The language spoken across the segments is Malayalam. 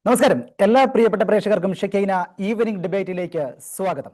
നമസ്കാരം. എല്ലാ പ്രിയപ്പെട്ട പ്രേക്ഷകർക്കും ഷെക്കൈന ഈവനിംഗ് ഡിബേറ്റിലേക്ക് സ്വാഗതം.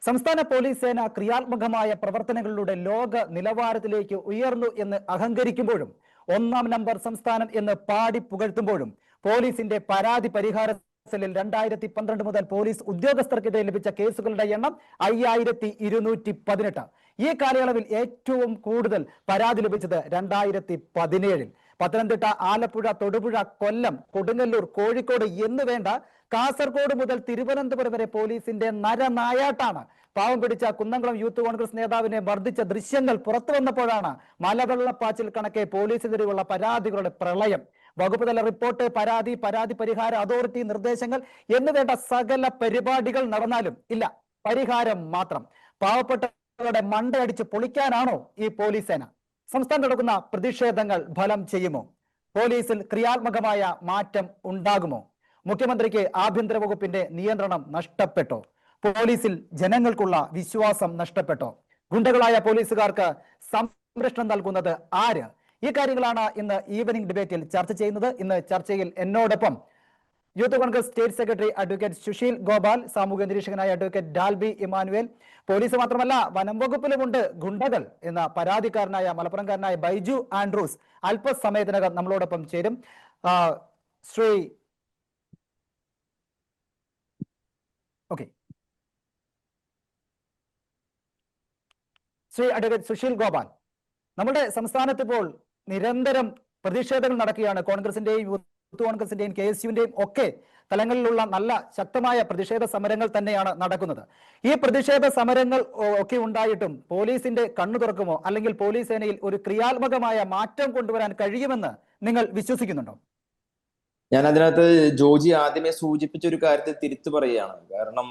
സംസ്ഥാന പോലീസ് സേന ക്രിയാത്മകമായ പ്രവർത്തനങ്ങളിലൂടെ ലോക നിലവാരത്തിലേക്ക് ഉയർന്നു എന്ന് അഹങ്കരിക്കുമ്പോഴും ഒന്നാം നമ്പർ സംസ്ഥാനം എന്ന് പാടി പുകഴ്ത്തുമ്പോഴും പോലീസിന്റെ പരാതി പരിഹാര സെല്ലിൽ 2012 മുതൽ പോലീസ് ഉദ്യോഗസ്ഥർക്കെതിരെ ലഭിച്ച കേസുകളുടെ എണ്ണം 5218. ഈ കാലയളവിൽ ഏറ്റവും കൂടുതൽ പരാതി ലഭിച്ചത് 2017. പത്തനംതിട്ട, ആലപ്പുഴ, തൊടുപുഴ, കൊല്ലം, കൊടുങ്ങല്ലൂർ, കോഴിക്കോട് എന്ന് വേണ്ട കാസർഗോഡ് മുതൽ തിരുവനന്തപുരം വരെ പോലീസിന്റെ നരനായാട്ടാണ്. പാവം പിടിച്ച കുന്നംകുളം യൂത്ത് കോൺഗ്രസ് നേതാവിനെ മർദ്ദിച്ച ദൃശ്യങ്ങൾ പുറത്തു വന്നപ്പോഴാണ് മലവെള്ളപ്പാച്ചിൽ കണക്കെ പോലീസിനെതിരെയുള്ള പരാതികളുടെ പ്രളയം. വകുപ്പ് തല റിപ്പോർട്ട്, പരാതി പരിഹാര അതോറിറ്റി നിർദ്ദേശങ്ങൾ എന്ന് വേണ്ട സകല പരിപാടികൾ നടന്നാലും ഇല്ല, പരിഹാരം മാത്രം. പാവപ്പെട്ടവരുടെ മണ്ടയടിച്ച് പൊളിക്കാനാണോ ഈ പോലീസ് സേന? സംസ്ഥാനത്ത് നടക്കുന്ന പ്രതിഷേധങ്ങൾ ഫലം ചെയ്യുമോ? പോലീസിൽ ക്രിയാത്മകമായ മാറ്റം ഉണ്ടാകുമോ? മുഖ്യമന്ത്രിക്ക് ആഭ്യന്തര വകുപ്പിന്റെ നിയന്ത്രണം നഷ്ടപ്പെട്ടോ? പോലീസിൽ ജനങ്ങൾക്കുള്ള വിശ്വാസം നഷ്ടപ്പെട്ടോ? ഗുണ്ടകളായ പോലീസുകാർക്ക് സംരക്ഷണം നൽകുന്നത് ആര്? ഈ കാര്യങ്ങളാണ് ഇന്ന് ഈവനിംഗ് ഡിബേറ്റിൽ ചർച്ച ചെയ്യുന്നത്. ഇന്ന് ചർച്ചയിൽ എന്നോടൊപ്പം youth Congress state secretary advocate Sushil Gopal, സാമൂഹ്യ നിരീക്ഷകനായ അഡ്വക്കേറ്റ് ഡാൽബി ഇമാനുവേൽ, പോലീസ് മാത്രമല്ല വനം വകുപ്പിലുമുണ്ട് ഗുണ്ടകൾ എന്ന പരാതിക്കാരനായ മലപ്പുറംകാരനായ ബൈജു ആൻഡ്രൂസ് അല്പസമയത്തിനകം നമ്മളോടൊപ്പം ചേരും. ശ്രീ അഡ്വക്കേറ്റ് സുശീൽ ഗോപാൽ, നമ്മുടെ സംസ്ഥാനത്ത് ഇപ്പോൾ നിരന്തരം പ്രതിഷേധങ്ങൾ നടക്കുകയാണ്. കോൺഗ്രസിന്റെയും യൂത്ത് കോൺഗ്രസിന്റെയും KSUവിന്റെയും ഒക്കെ തലങ്ങളിലുള്ള നല്ല ശക്തമായ പ്രതിഷേധ സമരങ്ങൾ തന്നെയാണ് നടക്കുന്നത്. ഈ പ്രതിഷേധ സമരങ്ങൾ ഒക്കെ ഉണ്ടായിട്ടും പോലീസിന്റെ കണ്ണു തുറക്കുമോ, അല്ലെങ്കിൽ പോലീസ് സേനയിൽ ഒരു ക്രിയാത്മകമായ മാറ്റം കൊണ്ടുവരാൻ കഴിയുമെന്ന് നിങ്ങൾ വിശ്വസിക്കുന്നുണ്ടോ? ഞാൻ അതിനകത്ത് ജോജി ആദ്യമേ സൂചിപ്പിച്ച ഒരു കാര്യത്തെ തിരുത്തു പറയുകയാണ്. കാരണം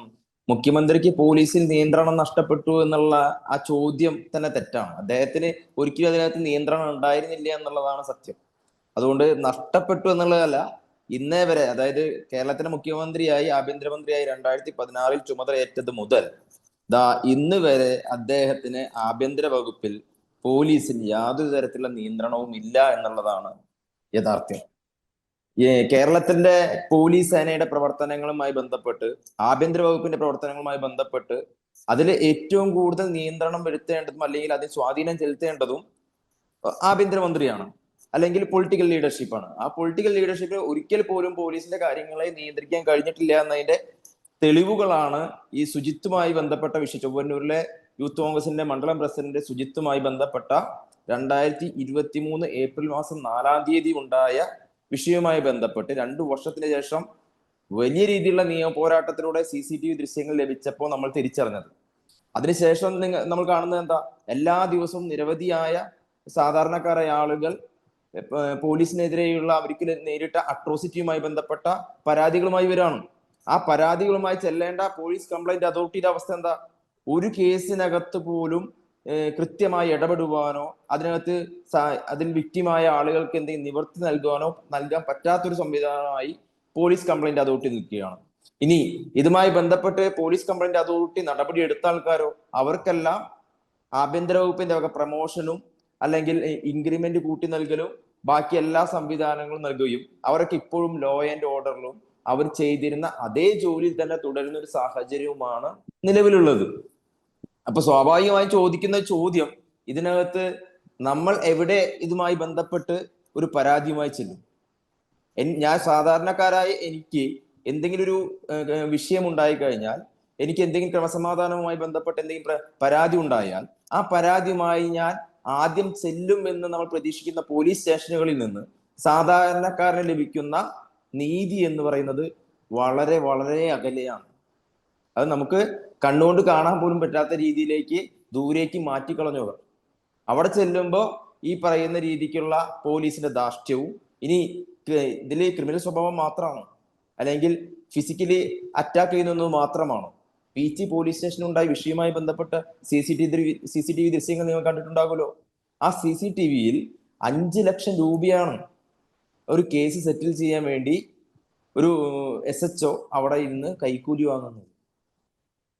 മുഖ്യമന്ത്രിക്ക് പോലീസിൽ നിയന്ത്രണം നഷ്ടപ്പെട്ടു എന്നുള്ള ആ ചോദ്യം തന്നെ തെറ്റാണ്. അദ്ദേഹത്തിന് ഒരിക്കലും അതിനകത്ത് നിയന്ത്രണം ഉണ്ടായിരുന്നില്ല എന്നുള്ളതാണ് സത്യം. അതുകൊണ്ട് നഷ്ടപ്പെട്ടു എന്നുള്ളതല്ല, ഇന്നേ വരെ, അതായത് കേരളത്തിന്റെ മുഖ്യമന്ത്രിയായി ആഭ്യന്തരമന്ത്രിയായി 2016 ചുമതലയേറ്റത് മുതൽ ഇന്ന് വരെ അദ്ദേഹത്തിന് ആഭ്യന്തര വകുപ്പിൽ പോലീസിൽ യാതൊരു തരത്തിലുള്ള നിയന്ത്രണവും ഇല്ല എന്നുള്ളതാണ് യാഥാർത്ഥ്യം. കേരളത്തിന്റെ പോലീസ് സേനയുടെ പ്രവർത്തനങ്ങളുമായി ബന്ധപ്പെട്ട്, ആഭ്യന്തര വകുപ്പിന്റെ പ്രവർത്തനങ്ങളുമായി ബന്ധപ്പെട്ട് അതിൽ ഏറ്റവും കൂടുതൽ നിയന്ത്രണം വരുത്തേണ്ടതും അല്ലെങ്കിൽ അതിൽ സ്വാധീനം ചെലുത്തേണ്ടതും ആഭ്യന്തരമന്ത്രിയാണ്, അല്ലെങ്കിൽ പൊളിറ്റിക്കൽ ലീഡർഷിപ്പാണ്. ആ പൊളിറ്റിക്കൽ ലീഡർഷിപ്പ് ഒരിക്കൽ പോലും പോലീസിന്റെ കാര്യങ്ങളെ നിയന്ത്രിക്കാൻ കഴിഞ്ഞിട്ടില്ല എന്നതിന്റെ തെളിവുകളാണ് ഈ സുജിത്തുമായി ബന്ധപ്പെട്ട വിഷയം. ചൊവ്വന്നൂരിലെ യൂത്ത് കോൺഗ്രസിന്റെ മണ്ഡലം പ്രസിഡന്റ് സുജിത്തുമായി ബന്ധപ്പെട്ട 2023 ഏപ്രിൽ മാസം 4 ഉണ്ടായ വിഷയവുമായി ബന്ധപ്പെട്ട് 2 വർഷത്തിന് ശേഷം വലിയ രീതിയിലുള്ള നിയമ പോരാട്ടത്തിലൂടെ CCTV ദൃശ്യങ്ങൾ ലഭിച്ചപ്പോൾ നമ്മൾ തിരിച്ചറിഞ്ഞത്. അതിനുശേഷം നമ്മൾ കാണുന്നത് എന്താ? എല്ലാ ദിവസവും നിരവധിയായ സാധാരണക്കാരായ ആളുകൾ പോലീസിനെതിരെയുള്ള അവർക്ക് നേരിട്ട അട്രോസിറ്റിയുമായി ബന്ധപ്പെട്ട പരാതികളുമായി വരികയാണ്. ആ പരാതികളുമായി ചെല്ലേണ്ട പോലീസ് കംപ്ലൈന്റ് അതോറിറ്റിയുടെ അവസ്ഥ എന്താ? ഒരു കേസിനകത്ത് പോലും കൃത്യമായി ഇടപെടുവാനോ അതിനകത്ത് അതിൽ വിക്റ്റിമായ ആളുകൾക്ക് എന്തെങ്കിലും നിവൃത്തി നൽകാൻ പറ്റാത്തൊരു സംവിധാനമായി പോലീസ് കംപ്ലൈന്റ് അതോറിറ്റി നിൽക്കുകയാണ്. ഇനി ഇതുമായി ബന്ധപ്പെട്ട് പോലീസ് കംപ്ലൈന്റ് അതോറിറ്റി നടപടി എടുത്ത ആൾക്കാരോ, അവർക്കെല്ലാം ആഭ്യന്തര വകുപ്പിന്റെ വക പ്രമോഷനും അല്ലെങ്കിൽ ഇൻക്രിമെന്റ് കൂട്ടി നൽകലും ബാക്കി എല്ലാ സംവിധാനങ്ങളും നൽകുകയും അവരൊക്കെ ഇപ്പോഴും ലോ ആൻഡ് ഓർഡറിലും അവർ ചെയ്തിരുന്ന അതേ ജോലിയിൽ തന്നെ തുടരുന്ന ഒരു സാഹചര്യവുമാണ് നിലവിലുള്ളത്. അപ്പൊ സ്വാഭാവികമായും ചോദിക്കുന്ന ചോദ്യം, ഇതിനകത്ത് നമ്മൾ എവിടെ ഇതുമായി ബന്ധപ്പെട്ട് ഒരു പരാതിയുമായി ചെല്ലും? ഞാൻ സാധാരണക്കാരായ എനിക്ക് എന്തെങ്കിലും ഒരു വിഷയം ഉണ്ടായി കഴിഞ്ഞാൽ, എനിക്ക് എന്തെങ്കിലും ക്രമസമാധാനവുമായി ബന്ധപ്പെട്ട് എന്തെങ്കിലും പരാതി ഉണ്ടായാൽ, ആ പരാതിയുമായി ഞാൻ ആദ്യം ചെല്ലും എന്ന് നമ്മൾ പ്രതീക്ഷിക്കുന്ന പോലീസ് സ്റ്റേഷനുകളിൽ നിന്ന് സാധാരണക്കാരന് ലഭിക്കുന്ന നീതി എന്ന് പറയുന്നത് വളരെ വളരെ അകലെയാണ്. അത് നമുക്ക് കണ്ണുകൊണ്ട് കാണാൻ പോലും പറ്റാത്ത രീതിയിലേക്ക് ദൂരേക്ക് മാറ്റിക്കളഞ്ഞവർ അവിടെ ചെല്ലുമ്പോൾ ഈ പറയുന്ന രീതിക്കുള്ള പോലീസിന്റെ ധാർഷ്ട്യവും, ഇനി ഇതിൽ ക്രിമിനൽ സ്വഭാവം മാത്രമാണോ, അല്ലെങ്കിൽ ഫിസിക്കലി അറ്റാക്ക് ചെയ്യുന്നത് മാത്രമാണോ? PT പോലീസ് സ്റ്റേഷനുണ്ടായ വിഷയവുമായി ബന്ധപ്പെട്ട CCTV ദൃശ്യങ്ങൾ നിങ്ങൾ കണ്ടിട്ടുണ്ടാകുമല്ലോ. ആ CCTVയിൽ 5 ലക്ഷം രൂപയാണ് ഒരു കേസ് സെറ്റിൽ ചെയ്യാൻ വേണ്ടി ഒരു SHO അവിടെ ഇരുന്ന് കൈക്കൂലി വാങ്ങുന്നത്.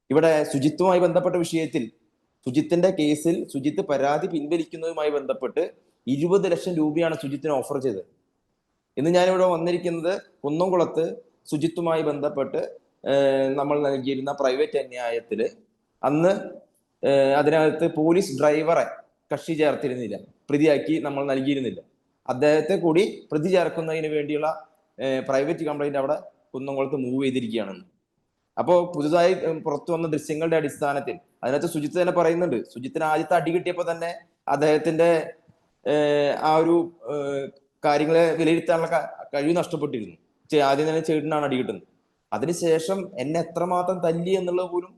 ഇവിടെ ശുചിത്വവുമായി ബന്ധപ്പെട്ട വിഷയത്തിൽ, സുജിത്തിന്റെ കേസിൽ സുജിത്ത് പരാതി പിൻവലിക്കുന്നതുമായി ബന്ധപ്പെട്ട് 20 ലക്ഷം രൂപയാണ് സുജിത്തിന് ഓഫർ ചെയ്തത്. ഇന്ന് ഞാനിവിടെ വന്നിരിക്കുന്നത് കുന്നംകുളത്ത് ശുചിത്വവുമായി ബന്ധപ്പെട്ട് നമ്മൾ നൽകിയിരുന്ന പ്രൈവറ്റ് അന്യായത്തിൽ അന്ന് അതിനകത്ത് പോലീസ് ഡ്രൈവറെ കക്ഷി ചേർത്തിരുന്നില്ല, പ്രതിയാക്കി നമ്മൾ നൽകിയിരുന്നില്ല. അദ്ദേഹത്തെ കൂടി പ്രതി ചേർക്കുന്നതിന് വേണ്ടിയുള്ള പ്രൈവറ്റ് കംപ്ലൈന്റ് അവിടെ കുന്നംകുളത്ത് മൂവ് ചെയ്തിരിക്കുകയാണ്. അപ്പോൾ പുതുതായി പുറത്തു വന്ന ദൃശ്യങ്ങളുടെ അടിസ്ഥാനത്തിൽ അതിനകത്ത് സുജിത്ത് തന്നെ പറയുന്നുണ്ട്, സുജിത്തിന് ആദ്യത്തെ അടി കിട്ടിയപ്പോൾ തന്നെ അദ്ദേഹത്തിന്റെ ആ ഒരു കാര്യങ്ങളെ വിലയിരുത്താനുള്ള കഴിവ് നഷ്ടപ്പെട്ടിരുന്നു. ആദ്യം തന്നെ ചേട്ടനാണ് അടി കിട്ടുന്നത്. അതിനുശേഷം എന്നെ എത്രമാത്രം തല്ലി എന്നുള്ളത് പോലും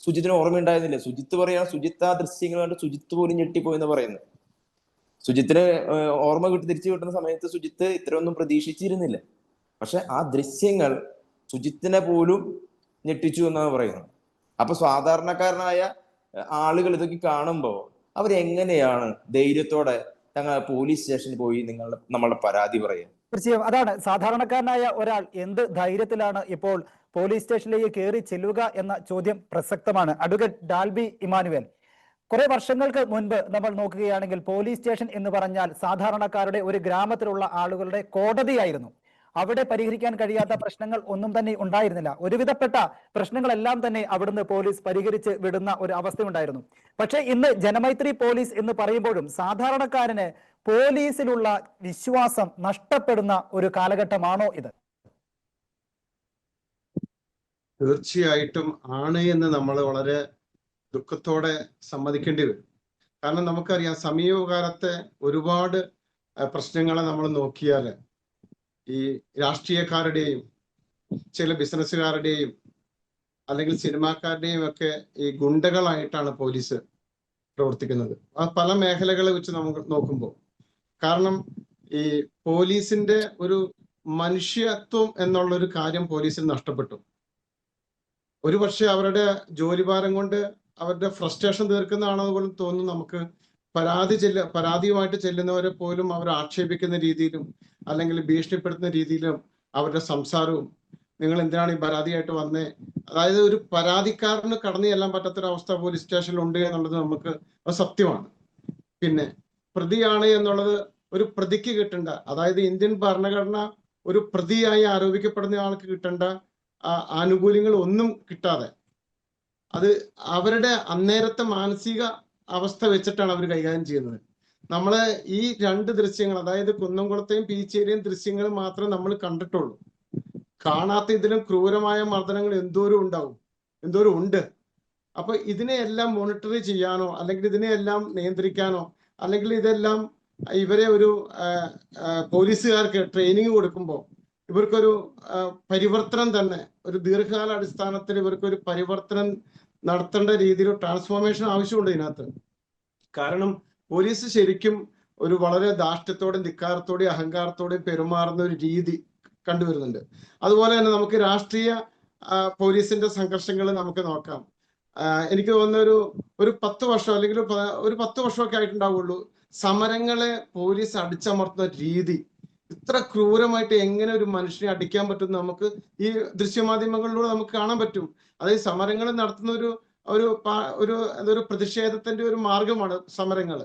സുജിത്തിന് ഓർമ്മയുണ്ടായിരുന്നില്ല. സുജിത്ത് പറയാണ്, സുജിത്ത് ആ ദൃശ്യങ്ങൾ കണ്ട് സുജിത്ത് പോലും ഞെട്ടിപ്പോയി എന്ന് പറയുന്നത്. സുജിത്തിന് ഓർമ്മ തിരിച്ചു കിട്ടുന്ന സമയത്ത് സുജിത്ത് ഇത്രയൊന്നും പ്രതീക്ഷിച്ചിരുന്നില്ല. പക്ഷെ ആ ദൃശ്യങ്ങൾ സുജിത്തിനെ പോലും ഞെട്ടിച്ചു എന്നാണ് പറയുന്നത്. അപ്പൊ സാധാരണക്കാരനായ ആളുകൾ ഇതൊക്കെ കാണുമ്പോൾ അവരെങ്ങനെയാണ് ധൈര്യത്തോടെ ഞങ്ങൾ പോലീസ് സ്റ്റേഷനിൽ പോയി നമ്മളുടെ പരാതി പറയാം? തീർച്ചയായും അതാണ്, സാധാരണക്കാരനായ ഒരാൾ എന്ത് ധൈര്യത്തിലാണ് ഇപ്പോൾ പോലീസ് സ്റ്റേഷനിലേക്ക് കയറി ചെല്ലുക എന്ന ചോദ്യം പ്രസക്തമാണ്. അഡ്വക്കേറ്റ് ഡാൽബി ഇമാനുവേൽ, കുറെ വർഷങ്ങൾക്ക് മുൻപ് നമ്മൾ നോക്കുകയാണെങ്കിൽ പോലീസ് സ്റ്റേഷൻ എന്ന് പറഞ്ഞാൽ സാധാരണക്കാരുടെ, ഒരു ഗ്രാമത്തിലുള്ള ആളുകളുടെ കോടതിയായിരുന്നു. അവിടെ പരിഹരിക്കാൻ കഴിയാത്ത പ്രശ്നങ്ങൾ ഒന്നും തന്നെ ഉണ്ടായിരുന്നില്ല. ഒരുവിധപ്പെട്ട പ്രശ്നങ്ങളെല്ലാം തന്നെ അവിടുന്ന് പോലീസ് പരിഹരിച്ച് വിടുന്ന ഒരു അവസ്ഥയുണ്ടായിരുന്നു. പക്ഷേ ഇന്ന് ജനമൈത്രി പോലീസ് എന്ന് പറയുമ്പോഴും സാധാരണക്കാരന് പോലീസിലുള്ള വിശ്വാസം നഷ്ടപ്പെടുന്ന ഒരു കാലഘട്ടമാണോ ഇത്? തീർച്ചയായിട്ടും ആണ് എന്ന് നമ്മൾ വളരെ ദുഃഖത്തോടെ സമ്മതിക്കേണ്ടി വരും. കാരണം നമുക്കറിയാം, സമീപകാലത്തെ ഒരുപാട് പ്രശ്നങ്ങളെ നമ്മൾ നോക്കിയാൽ ഈ രാഷ്ട്രീയക്കാരുടെയും ചില ബിസിനസ്സുകാരുടെയും അല്ലെങ്കിൽ സിനിമാക്കാരുടെയും ഒക്കെ ഈ ഗുണ്ടകളായിട്ടാണ് പോലീസ് പ്രവർത്തിക്കുന്നത്. ആ പല മേഖലകളെ വെച്ച് നമുക്ക് നോക്കുമ്പോൾ, കാരണം ഈ പോലീസിന്റെ ഒരു മനുഷ്യത്വം എന്നുള്ളൊരു കാര്യം പോലീസിന് നഷ്ടപ്പെട്ടു. ഒരുപക്ഷെ അവരുടെ ജോലിഭാരം കൊണ്ട് അവരുടെ ഫ്രസ്ട്രേഷൻ തീർക്കുന്നതാണെന്ന് പോലും തോന്നുന്നു നമുക്ക്. പരാതിയുമായിട്ട് ചെല്ലുന്നവരെ പോലും അവർ ആക്ഷേപിക്കുന്ന രീതിയിലും അല്ലെങ്കിൽ ഭീഷണിപ്പെടുത്തുന്ന രീതിയിലും അവരുടെ സംസാരവും, നിങ്ങൾ എന്തിനാണ് ഈ പരാതിയായിട്ട് വന്നേ, അതായത് ഒരു പരാതിക്കാരന് കടന്നു ചെല്ലാൻ പറ്റാത്തൊരവസ്ഥ പോലീസ് സ്റ്റേഷനിൽ ഉണ്ട് എന്നുള്ളത് നമുക്ക് സത്യമാണ്. പിന്നെ പ്രതിയാണ് എന്നുള്ളത് ഒരു പ്രതിക്ക് കിട്ടേണ്ട, അതായത് ഇന്ത്യൻ ഭരണഘടന ഒരു പ്രതിയായി ആരോപിക്കപ്പെടുന്ന ആൾക്ക് കിട്ടേണ്ട ആനുകൂല്യങ്ങൾ ഒന്നും കിട്ടാതെ, അത് അവരുടെ അന്നേരത്തെ മാനസിക അവസ്ഥ വെച്ചിട്ടാണ് അവർ കൈകാര്യം ചെയ്യുന്നത്. നമ്മള് ഈ രണ്ട് ദൃശ്യങ്ങൾ, അതായത് കുന്നംകുളത്തെയും പീച്ചേരിയും ദൃശ്യങ്ങൾ മാത്രമേ നമ്മൾ കണ്ടിട്ടുള്ളൂ. കാണാത്ത ഇതിലും ക്രൂരമായ മർദ്ദനങ്ങൾ എന്തോരം ഉണ്ടാവും, എന്തോരം ഉണ്ട്. അപ്പൊ ഇതിനെയെല്ലാം മോണിറ്റർ ചെയ്യാനോ അല്ലെങ്കിൽ ഇതിനെയെല്ലാം നിയന്ത്രിക്കാനോ അല്ലെങ്കിൽ ഇതെല്ലാം ഇവരെ ഒരു പോലീസുകാർക്ക് ട്രെയിനിങ് കൊടുക്കുമ്പോൾ ഇവർക്കൊരു പരിവർത്തനം തന്നെ, ഒരു ദീർഘകാല അടിസ്ഥാനത്തിൽ ഇവർക്കൊരു പരിവർത്തനം നടത്തേണ്ട രീതിയിൽ ട്രാൻസ്ഫോർമേഷൻ ആവശ്യമുണ്ട് ഇതിനകത്ത്. കാരണം പോലീസ് ശരിക്കും ഒരു വളരെ ധാർഷ്ട്യത്തോടെയും ധിക്കാരത്തോടെയും അഹങ്കാരത്തോടെയും പെരുമാറുന്ന ഒരു രീതി കണ്ടുവരുന്നുണ്ട്. അതുപോലെ തന്നെ നമുക്ക് രാഷ്ട്രീയ പോലീസിന്റെ സംഘർഷങ്ങൾ നമുക്ക് നോക്കാം. എനിക്ക് തോന്നുന്ന ഒരു 10 വർഷം അല്ലെങ്കിൽ ഒരു 10 വർഷമൊക്കെ ആയിട്ടുണ്ടാവുള്ളൂ സമരങ്ങളെ പോലീസ് അടിച്ചമർത്തുന്ന രീതി. ഇത്ര ക്രൂരമായിട്ട് എങ്ങനെ ഒരു മനുഷ്യനെ അടിക്കാൻ പറ്റും നമുക്ക് ഈ ദൃശ്യമാധ്യമങ്ങളിലൂടെ നമുക്ക് കാണാൻ പറ്റും. അതായത് സമരങ്ങൾ നടത്തുന്ന ഒരു പ്രതിഷേധത്തിന്റെ ഒരു മാർഗമാണ് സമരങ്ങൾ.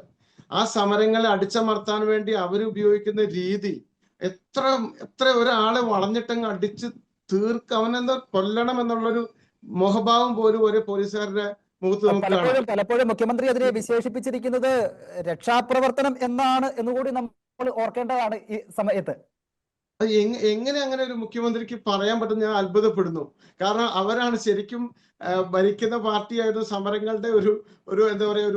ആ സമരങ്ങളെ അടിച്ചമർത്താൻ വേണ്ടി അവർ ഉപയോഗിക്കുന്ന രീതി, എത്ര ഒരാളെ വളഞ്ഞിട്ടങ്ങ് അടിച്ച് അവനെന്താ കൊല്ലണം എന്നുള്ളൊരു മോഹഭാവം പോലും ഒരു പോലീസുകാരുടെ മുഖത്ത് നമുക്ക് കാണാം. പലപ്പോഴും മുഖ്യമന്ത്രി അതിനെ വിശേഷിപ്പിച്ചിരിക്കുന്നത് രക്ഷാപ്രവർത്തനം എന്നാണ് എന്നുകൂടി നമ്മൾ ഓർക്കേണ്ടതാണ് ഈ സമയത്ത്. എങ്ങനെ അങ്ങനെ ഒരു മുഖ്യമന്ത്രിക്ക് പറയാൻ പറ്റും, ഞാൻ അത്ഭുതപ്പെടുന്നു. കാരണം അവരാണ് ശരിക്കും ഭരിക്കുന്ന പാർട്ടിയായിരുന്നു സമരങ്ങളുടെ ഒരു എന്താ പറയാ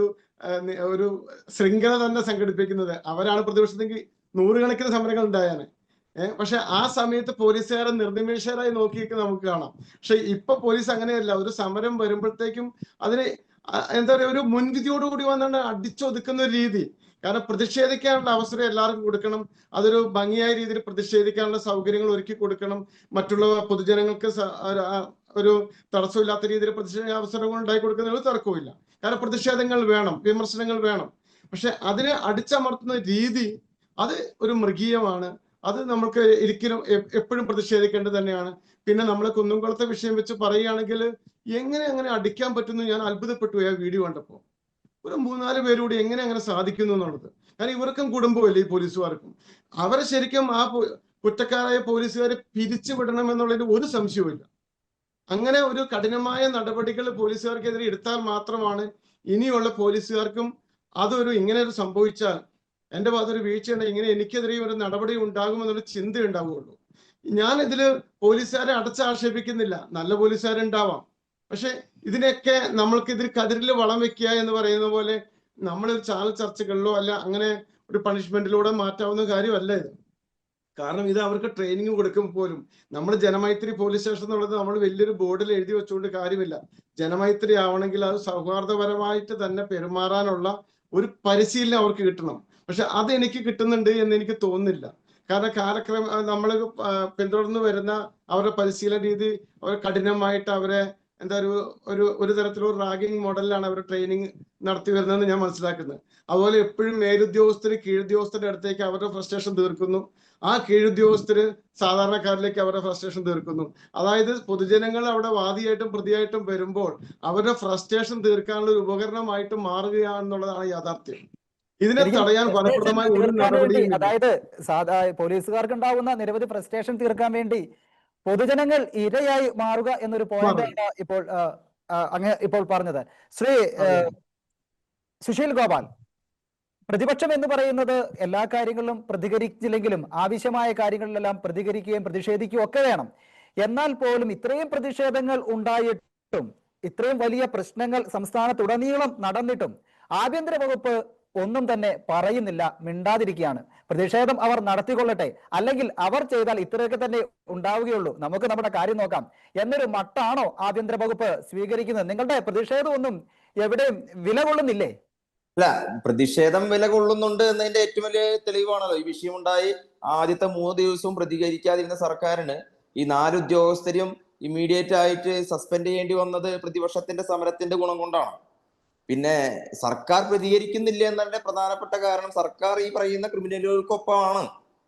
ഒരു ശൃംഖല തന്നെ സംഘടിപ്പിക്കുന്നത്. അവരാണ് പ്രതിപക്ഷത്തെങ്കിൽ 100 കണക്കിന് സമരങ്ങൾ ഉണ്ടായാണ്. പക്ഷെ ആ സമയത്ത് പോലീസുകാരെ നിർനിമേഷരായി നോക്കിയൊക്കെ നമുക്ക് കാണാം. പക്ഷെ ഇപ്പൊ പോലീസ് അങ്ങനെയല്ല. ഒരു സമരം വരുമ്പോഴത്തേക്കും അതിന് എന്താ പറയാ ഒരു മുൻവിധിയോടുകൂടി വന്നാണ് അടിച്ചൊതുക്കുന്ന ഒരു രീതി. കാരണം പ്രതിഷേധിക്കാനുള്ള അവസരം എല്ലാവർക്കും കൊടുക്കണം, അതൊരു ഭംഗിയായ രീതിയിൽ പ്രതിഷേധിക്കാനുള്ള സൗകര്യങ്ങൾ ഒരുക്കി കൊടുക്കണം, മറ്റുള്ള പൊതുജനങ്ങൾക്ക് ഒരു തടസ്സമില്ലാത്ത രീതിയിൽ പ്രതിഷേധ അവസരങ്ങൾ ഉണ്ടാക്കി കൊടുക്കുന്ന ഒരു തർക്കവുമില്ല. കാരണം പ്രതിഷേധങ്ങൾ വേണം, വിമർശനങ്ങൾ വേണം. പക്ഷെ അതിനെ അടിച്ചമർത്തുന്ന രീതി അത് ഒരു മൃഗീയമാണ്. അത് നമുക്ക് ഒരിക്കലും എപ്പോഴും പ്രതിഷേധിക്കേണ്ടത് തന്നെയാണ്. പിന്നെ നമ്മൾ കുന്നംകുളത്തെ വിഷയം വെച്ച് പറയുകയാണെങ്കിൽ എങ്ങനെ അങ്ങനെ അടിക്കാൻ പറ്റുന്നു ഞാൻ അത്ഭുതപ്പെട്ടു ആ വീഡിയോ കണ്ടപ്പോൾ. ഒരു 3-4 പേരുകൂടി എങ്ങനെ അങ്ങനെ സാധിക്കുന്നു എന്നുള്ളത്. കാരണം ഇവർക്കും കുടുംബമല്ലേ ഈ പോലീസുകാർക്കും. അവരെ ശരിക്കും ആ കുറ്റക്കാരായ പോലീസുകാരെ പിരിച്ചുവിടണം എന്നുള്ളതിന് ഒരു സംശയവുമില്ല. അങ്ങനെ ഒരു കഠിനമായ നടപടികൾ പോലീസുകാർക്കെതിരെ എടുത്താൽ മാത്രമാണ് ഇനിയുള്ള പോലീസുകാർക്കും അതൊരു ഇങ്ങനെ ഒരു സംഭവിച്ചാൽ എൻ്റെ ഭാഗത്തൊരു വീഴ്ചയുണ്ട്, ഇങ്ങനെ എനിക്കെതിരെ ഒരു നടപടി ഉണ്ടാകുമെന്നുള്ള ചിന്ത ഉണ്ടാവുകയുള്ളൂ. ഞാൻ ഇതില് പോലീസുകാരെ അടച്ചാക്ഷേപിക്കുന്നില്ല, നല്ല പോലീസുകാരുണ്ടാവാം. പക്ഷെ ഇതിനെയൊക്കെ നമ്മൾക്ക് ഇതിൽ കതിരിൽ വളം വെക്കുക എന്ന് പറയുന്ന പോലെ നമ്മളൊരു ചാനൽ ചർച്ചകളിലോ അല്ല അങ്ങനെ ഒരു പണിഷ്മെന്റിലൂടെ മാറ്റാവുന്ന കാര്യമല്ല ഇത്. കാരണം ഇത് അവർക്ക് ട്രെയിനിങ് കൊടുക്കും പോലും. നമ്മൾ ജനമൈത്രി പോലീസ് സ്റ്റേഷൻ എന്നുള്ളത് നമ്മൾ വലിയൊരു ബോർഡിൽ എഴുതി വെച്ചുകൊണ്ട് കാര്യമില്ല. ജനമൈത്രി ആവണമെങ്കിൽ അത് സൗഹാർദ്ദപരമായിട്ട് തന്നെ പെരുമാറാനുള്ള ഒരു പരിശീലനം അവർക്ക് കിട്ടണം. പക്ഷെ അത് എനിക്ക് കിട്ടുന്നുണ്ട് എന്ന് എനിക്ക് തോന്നുന്നില്ല. കാരണം കാലക്രമം നമ്മൾ പിന്തുടർന്ന് വരുന്ന അവരുടെ പരിശീലന രീതി അവർ കഠിനമായിട്ട് അവരെ എന്താ ഒരു തരത്തിലുള്ള റാഗിങ് മോഡലിലാണ് അവർ ട്രെയിനിങ് നടത്തി വരുന്നതെന്ന് ഞാൻ മനസ്സിലാക്കുന്നത്. അതുപോലെ എപ്പോഴും മേലുദ്യോഗസ്ഥര് കീഴുദ്യോഗസ്ഥരുടെ അടുത്തേക്ക് അവരുടെ ഫ്രസ്ട്രേഷൻ തീർക്കുന്നു, ആ കീഴുദ്യോഗസ്ഥര് സാധാരണക്കാരിലേക്ക് അവരുടെ ഫ്രസ്ട്രേഷൻ തീർക്കുന്നു. അതായത് പൊതുജനങ്ങൾ അവിടെ വാദിയായിട്ടും പ്രതിയായിട്ടും വരുമ്പോൾ അവരുടെ ഫ്രസ്ട്രേഷൻ തീർക്കാനുള്ള ഒരു ഉപകരണമായിട്ട് മാറുകയാണെന്നുള്ളതാണ് യാഥാർത്ഥ്യം. ഇതിനെ തടയാൻ ഫലപ്രദമായ ഒരു നടപടിയും ഇല്ല. അതായത് പോലീസുകാർക്ക് ഉണ്ടാവുന്ന നിരവധി ഫ്രസ്ട്രേഷൻ തീർക്കാൻ വേണ്ടി പൊതുജനങ്ങൾ ഇരയായി മാറുക എന്നൊരു പോയിന്റാണ് ഇപ്പോൾ പറഞ്ഞത്. ശ്രീ സുശീൽ ഗോപാൽ, പ്രതിപക്ഷം എന്ന് പറയുന്നത് എല്ലാ കാര്യങ്ങളിലും പ്രതികരിച്ചില്ലെങ്കിലും ആവശ്യമായ കാര്യങ്ങളിലെല്ലാം പ്രതികരിക്കുകയും പ്രതിഷേധിക്കുകയും ഒക്കെ വേണം. എന്നാൽ പോലും ഇത്രയും പ്രതിഷേധങ്ങൾ ഉണ്ടായിട്ടും ഇത്രയും വലിയ പ്രശ്നങ്ങൾ സംസ്ഥാനത്തുടനീളം നടന്നിട്ടും ആഭ്യന്തര വകുപ്പ് ഒന്നും തന്നെ പറയുന്നില്ല, മിണ്ടാതിരിക്കുകയാണ്. പ്രതിഷേധം അവർ നടത്തിക്കൊള്ളട്ടെ, അല്ലെങ്കിൽ അവർ ചെയ്താൽ ഇത്രയൊക്കെ തന്നെ ഉണ്ടാവുകയുള്ളൂ, നമുക്ക് നമ്മുടെ കാര്യം നോക്കാം എന്നൊരു മട്ടാണോ ആഭ്യന്തര വകുപ്പ് സ്വീകരിക്കുന്നത്? നിങ്ങളുടെ പ്രതിഷേധമൊന്നും എവിടെയും വില കൊള്ളുന്നില്ലേ? അല്ല, പ്രതിഷേധം വില കൊള്ളുന്നുണ്ട് എന്നതിന്റെ ഏറ്റവും വലിയ തെളിവാണല്ലോ ഈ വിഷയമുണ്ടായി ആദ്യത്തെ 3 ദിവസവും പ്രതികരിക്കാതിരുന്ന സർക്കാരിന് ഈ 4 ഉദ്യോഗസ്ഥരും ഇമ്മീഡിയറ്റ് ആയിട്ട് സസ്പെൻഡ് ചെയ്യേണ്ടി വന്നത് പ്രതിപക്ഷത്തിന്റെ സമരത്തിന്റെ ഗുണം കൊണ്ടാണ്. പിന്നെ സർക്കാർ പ്രതികരിക്കുന്നില്ല എന്നതിന്റെ പ്രധാനപ്പെട്ട കാരണം സർക്കാർ ഈ പറയുന്ന ക്രിമിനലുകൾക്കൊപ്പമാണ്.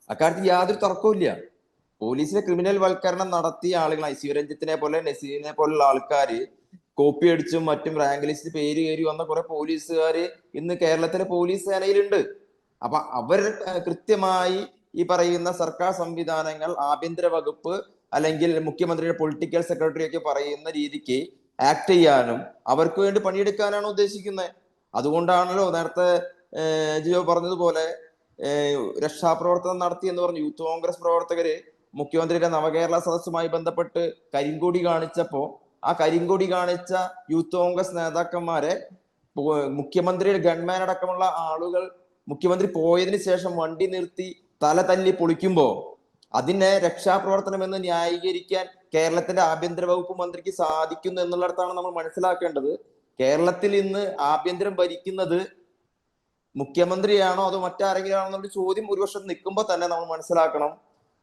അക്കാര്യത്തിൽ യാതൊരു തർക്കവും. പോലീസിലെ ക്രിമിനൽ വൽക്കരണം നടത്തിയ ആളുകളായി ശിവരഞ്ജിത്തിനെ പോലെ നസീറിനെ പോലുള്ള ആൾക്കാര് കോപ്പി അടിച്ചും മറ്റും റാങ്ക് ലിസ്റ്റ് പേര് കയറി വന്ന കുറെ പോലീസുകാര് ഇന്ന് കേരളത്തിലെ പോലീസ് സേനയിലുണ്ട്. അപ്പൊ അവർ കൃത്യമായി ഈ പറയുന്ന സർക്കാർ സംവിധാനങ്ങൾ, ആഭ്യന്തര വകുപ്പ് അല്ലെങ്കിൽ മുഖ്യമന്ത്രിയുടെ പൊളിറ്റിക്കൽ സെക്രട്ടറി ഒക്കെ പറയുന്ന രീതിക്ക് ആക്ട് ചെയ്യാനും അവർക്ക് വേണ്ടി പണിയെടുക്കാനാണ് ഉദ്ദേശിക്കുന്നത്. അതുകൊണ്ടാണല്ലോ നേരത്തെ ജിയോ പറഞ്ഞതുപോലെ രക്ഷാപ്രവർത്തനം നടത്തി എന്ന് പറഞ്ഞു യൂത്ത് കോൺഗ്രസ് പ്രവർത്തകര് മുഖ്യമന്ത്രിയുടെ നവകേരള സദസ്സുമായി ബന്ധപ്പെട്ട് കരിങ്കൊടി കാണിച്ചപ്പോ ആ കരിങ്കൊടി കാണിച്ച യൂത്ത് കോൺഗ്രസ് നേതാക്കന്മാരെ മുഖ്യമന്ത്രിയുടെ ഗൺമാൻ അടക്കമുള്ള ആളുകൾ മുഖ്യമന്ത്രി പോയതിനു ശേഷം വണ്ടി നിർത്തി തല തല്ലി പൊളിക്കുമ്പോ അതിനെ രക്ഷാപ്രവർത്തനം എന്ന് ന്യായീകരിക്കാൻ കേരളത്തിന്റെ ആഭ്യന്തര വകുപ്പ് മന്ത്രിക്ക് സാധിക്കുന്നു എന്നുള്ളിടത്താണ് നമ്മൾ മനസ്സിലാക്കേണ്ടത്. കേരളത്തിൽ ഇന്ന് ആഭ്യന്തരം ഭരിക്കുന്നത് മുഖ്യമന്ത്രിയാണോ അതോ മറ്റാരെങ്കിലും ആണോ എന്നുള്ള ചോദ്യം ഒരു വർഷം നിൽക്കുമ്പോൾ തന്നെ നമ്മൾ മനസ്സിലാക്കണം,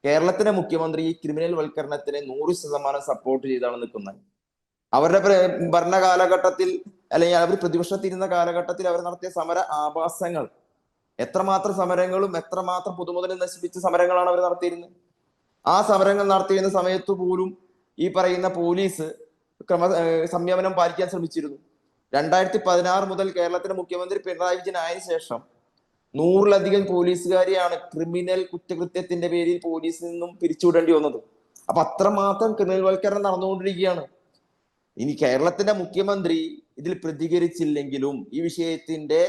കേരളത്തിലെ മുഖ്യമന്ത്രി ഈ ക്രിമിനൽ വൽക്കരണത്തിനെ 100% സപ്പോർട്ട് ചെയ്താണ് നിൽക്കുന്നത്. അവരുടെ ഭരണ കാലഘട്ടത്തിൽ അല്ലെങ്കിൽ അവർ പ്രതിപക്ഷത്തിരുന്ന കാലഘട്ടത്തിൽ അവർ നടത്തിയ സമര ആഭാസങ്ങൾ, എത്രമാത്രം സമരങ്ങളും എത്രമാത്രം പൊതുമുതൽ നശിപ്പിച്ച സമരങ്ങളാണ് അവർ നടത്തിയിരുന്നത്. ആ സമരങ്ങൾ നടത്തിയിരുന്ന സമയത്ത് പോലും ഈ പറയുന്ന പോലീസ് സംയമനം പാലിക്കാൻ ശ്രമിച്ചിരുന്നു. 2016 മുതൽ കേരളത്തിലെ മുഖ്യമന്ത്രി പിണറായി വിജയൻ ആയതിനു ശേഷം 100-ലധികം പോലീസുകാരെയാണ് ക്രിമിനൽ കുറ്റകൃത്യത്തിന്റെ പേരിൽ പോലീസിൽ നിന്നും പിരിച്ചുവിടേണ്ടി വന്നത്. അപ്പൊ അത്രമാത്രം ക്രിമിനൽ വൽക്കരണം നടന്നുകൊണ്ടിരിക്കുകയാണ്. ഇനി കേരളത്തിന്റെ മുഖ്യമന്ത്രി ഇതിൽ പ്രതികരിച്ചില്ലെങ്കിലും, ഈ വിഷയത്തിന്റെ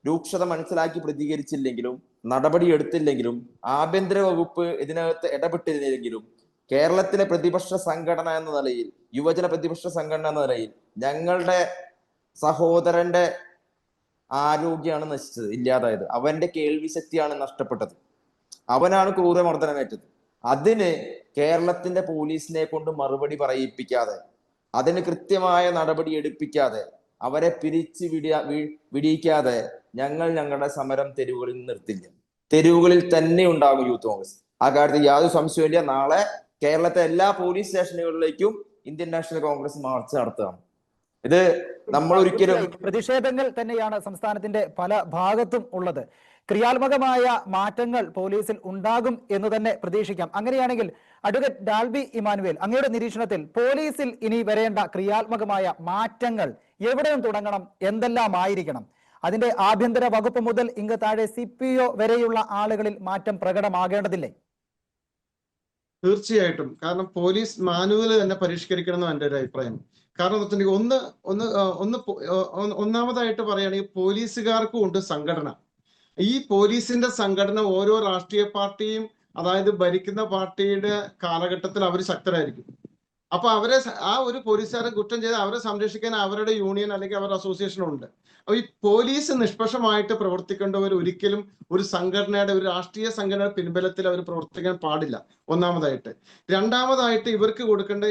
രൂക്ഷത മനസ്സിലാക്കി പ്രതികരിച്ചില്ലെങ്കിലും, നടപടി എടുത്തില്ലെങ്കിലും, ആഭ്യന്തര വകുപ്പ് ഇതിനകത്ത് ഇടപെട്ടില്ലെങ്കിലും, കേരളത്തിലെ പ്രതിപക്ഷ സംഘടന എന്ന നിലയിൽ, യുവജന പ്രതിപക്ഷ സംഘടന എന്ന നിലയിൽ ഞങ്ങളുടെ സഹോദരന്റെ ആരോഗ്യമാണ് നശിച്ചത്, ഇല്ലാതായത്. അവന്റെ കേൾവി ശക്തിയാണ് നഷ്ടപ്പെട്ടത്. അവനാണ് ക്രൂരമർദ്ദനമേറ്റത്. അതിന് കേരളത്തിന്റെ പോലീസിനെ കൊണ്ട് മറുപടി പറയിപ്പിക്കാതെ, അതിന് കൃത്യമായ നടപടി എടുപ്പിക്കാതെ, അവരെ പിരിച്ച് വിടിയിക്കാതെ ഞങ്ങൾ ഞങ്ങളുടെ സമരം തെരുവുകളിൽ നിർത്തില്ല. തെരുവുകളിൽ തന്നെ ഉണ്ടാകും യൂത്ത് കോൺഗ്രസ്. ആ കാര്യത്തിൽ യാതൊരു സംശയമില്ല. നാളെ കേരളത്തെ എല്ലാ പോലീസ് സ്റ്റേഷനുകളിലേക്കും ഇന്ത്യൻ നാഷണൽ കോൺഗ്രസ് മാർച്ച് നടത്തുകയാണ്. ഇത് നമ്മൾ ഒരിക്കലും പ്രതിഷേധങ്ങൾ തന്നെയാണ് സംസ്ഥാനത്തിന്റെ പല ഭാഗത്തും ഉള്ളത്. ക്രിയാത്മകമായ മാറ്റങ്ങൾ പോലീസിൽ ഉണ്ടാകും എന്ന് തന്നെ പ്രതീക്ഷിക്കാം. അങ്ങനെയാണെങ്കിൽ അഡ്വക്കേറ്റ് ഡാൽബി ഇമാനുവേൽ, അങ്ങയുടെ നിരീക്ഷണത്തിൽ പോലീസിൽ ഇനി വരേണ്ട ക്രിയാത്മകമായ മാറ്റങ്ങൾ എവിടെയും തുടങ്ങണം, എന്തെല്ലാം ആയിരിക്കണം? അതിന്റെ ആഭ്യന്തര വകുപ്പ് മുതൽ ഇങ്ങ് താഴെ CPO വരെയുള്ള ആളുകളിൽ മാറ്റം പ്രകടമാകേണ്ടതില്ലേ? തീർച്ചയായിട്ടും. കാരണം പോലീസ് മാനുവൽ തന്നെ പരിഷ്കരിക്കണം എന്നാണ് എൻ്റെ ഒരു അഭിപ്രായം. കാരണം എന്താ വെച്ചിട്ടുണ്ടെങ്കിൽ ഒന്നാമതായിട്ട് പറയുകയാണെങ്കിൽ പോലീസുകാർക്കും ഉണ്ട് സംഘടന. ഈ പോലീസിന്റെ സംഘടന ഓരോ രാഷ്ട്രീയ പാർട്ടിയും, അതായത് ഭരിക്കുന്ന പാർട്ടിയുടെ കാലഘട്ടത്തിൽ അവർ ശക്തരായിരിക്കും. അപ്പൊ ആ ഒരു പോലീസുകാരെ കുറ്റം ചെയ്ത് അവരെ സംരക്ഷിക്കാൻ അവരുടെ യൂണിയൻ അല്ലെങ്കിൽ അവരുടെ അസോസിയേഷൻ ഉണ്ട്. അപ്പൊ ഈ പോലീസ് നിഷ്പക്ഷമായിട്ട് പ്രവർത്തിക്കേണ്ടവർ ഒരിക്കലും ഒരു സംഘടനയുടെ, ഒരു രാഷ്ട്രീയ സംഘടനയുടെ പിൻബലത്തിൽ അവർ പ്രവർത്തിക്കാൻ പാടില്ല, ഒന്നാമതായിട്ട്. രണ്ടാമതായിട്ട് ഇവർക്ക് കൊടുക്കേണ്ട,